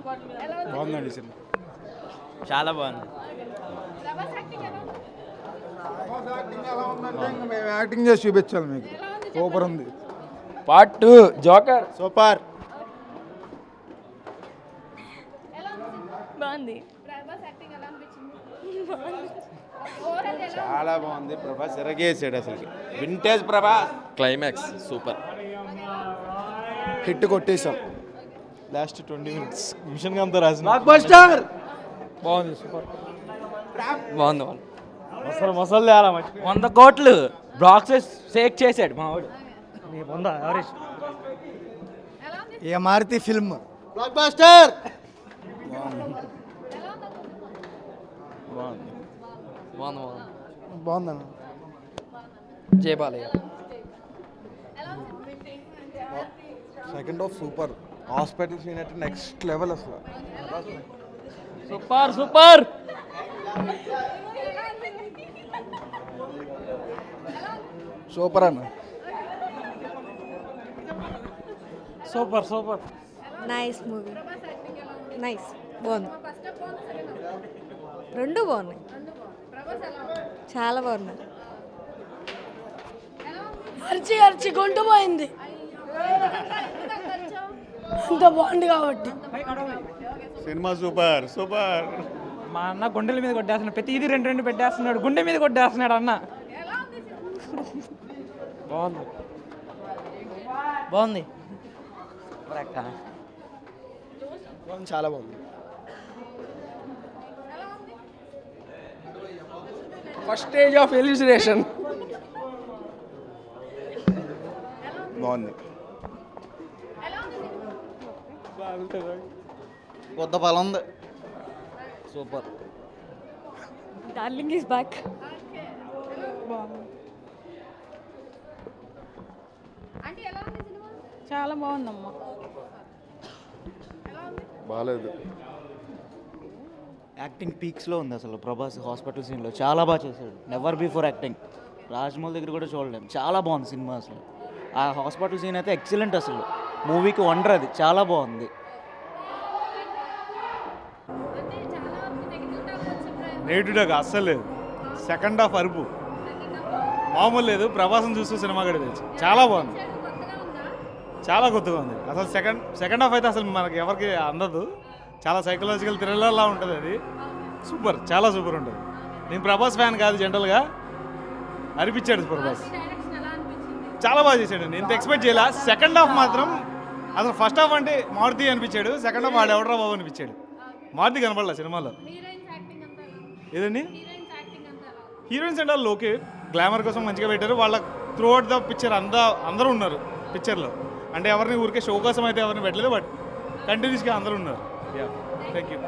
బాగుందండి సినిమా, చాలా బాగుంది. మేము యాక్టింగ్ చేసి చూపించాలి మీకు. సూపర్ ఉంది. Part 2 joker super. బాగుంది. చాలా బాగుంది. ప్రభాస్ ఎరగేసాడు అసలు. Vintage Prabhas. Climax super. Hit కొట్టేసాం. లాస్ట్ 20 minutes మిషన్ అంతా రాసిన బ్లాక్బస్టర్. బాగుంది. సూపర్. బాగుంది. మసలు తేరా 100 కోట్లు బాక్స్ షేక్ చేశాడు మా వాడు. A Maruthi film blockbuster. బాగుందన్న. Jai Balayya second half super. Hospital scene అయితే నెక్స్ట్ లెవెల్ అసలు. Super super. సూపర్ అన్న. Super super. Nice movie. Nice. బాగుంది. రెండు బాగున్నాయి. చాలా బాగున్నాయి. అరిచి అరిచి గొంతు పోయింది. అంత బాగుంది కాబట్టి సినిమా సూపర్ సూపర్. మా అన్న గుండెల మీద కొట్టేస్తున్నాడు. ప్రతి ఇది 2 పెట్టేస్తున్నాడు. గుండె మీద కొట్టేస్తున్నాడు అన్న. బాగుంది. బాగుంది. చాలా బాగుంది. First stage of hallucination. బాగుంది. కొత్త బలం ఉంది. సూపర్. Darling is back. చాలా బాగుందమ్మా. బాగాలేదు. యాక్టింగ్ పీక్స్లో ఉంది అసలు. ప్రభాస్ హాస్పిటల్ సీన్లో చాలా బాగా చేశాడు. Never before acting. రాజమౌళి దగ్గర కూడా చూడలేం. చాలా బాగుంది సినిమా అసలు. ఆ హాస్పిటల్ సీన్ అయితే ఎక్సలెంట్ అసలు. మూవీకి వండర్ అది. చాలా బాగుంది. నెగిటివ్ టాక్ అస్సలు లేదు. సెకండ్ హాఫ్ అరుపు మామూలు లేదు. ప్రభాసం చూస్తూ సినిమా కూడా తెలుసు. చాలా బాగుంది. చాలా కొత్తగా ఉంది అసలు. సెకండ్ హాఫ్ అయితే అసలు మనకి ఎవరికి అందదు. చాలా సైకలాజికల్ థ్రిల్లర్లా ఉంటుంది అది. సూపర్. చాలా సూపర్ ఉంటుంది. నేను ప్రభాస్ ఫ్యాన్ కాదు జనరల్గా. అనిపించాడు ప్రభాస్. చాలా బాగా చేశాడు. నేను ఇంత ఎక్స్పెక్ట్ చేయాల. సెకండ్ హాఫ్ మాత్రం అసలు ఫస్ట్ హాఫ్ అంటే మారుతి అనిపించాడు. సెకండ్ హాఫ్ వాడు ఎవడరా బాబు అనిపించాడు. మారుతి కనపడలే సినిమాలో. ఏదండి హీరోయిన్స్ అంటే వాళ్ళు ఓకే, గ్లామర్ కోసం మంచిగా పెట్టారు. వాళ్ళ త్రూ అవుట్ ద పిక్చర్ అందరూ ఉన్నారు పిక్చర్లో. అంటే ఎవరిని ఊరికే షో కోసం అయితే ఎవరిని పెట్టలేదు. బట్ కంటిన్యూస్గా అందరూ ఉన్నారు. Yeah, thank you.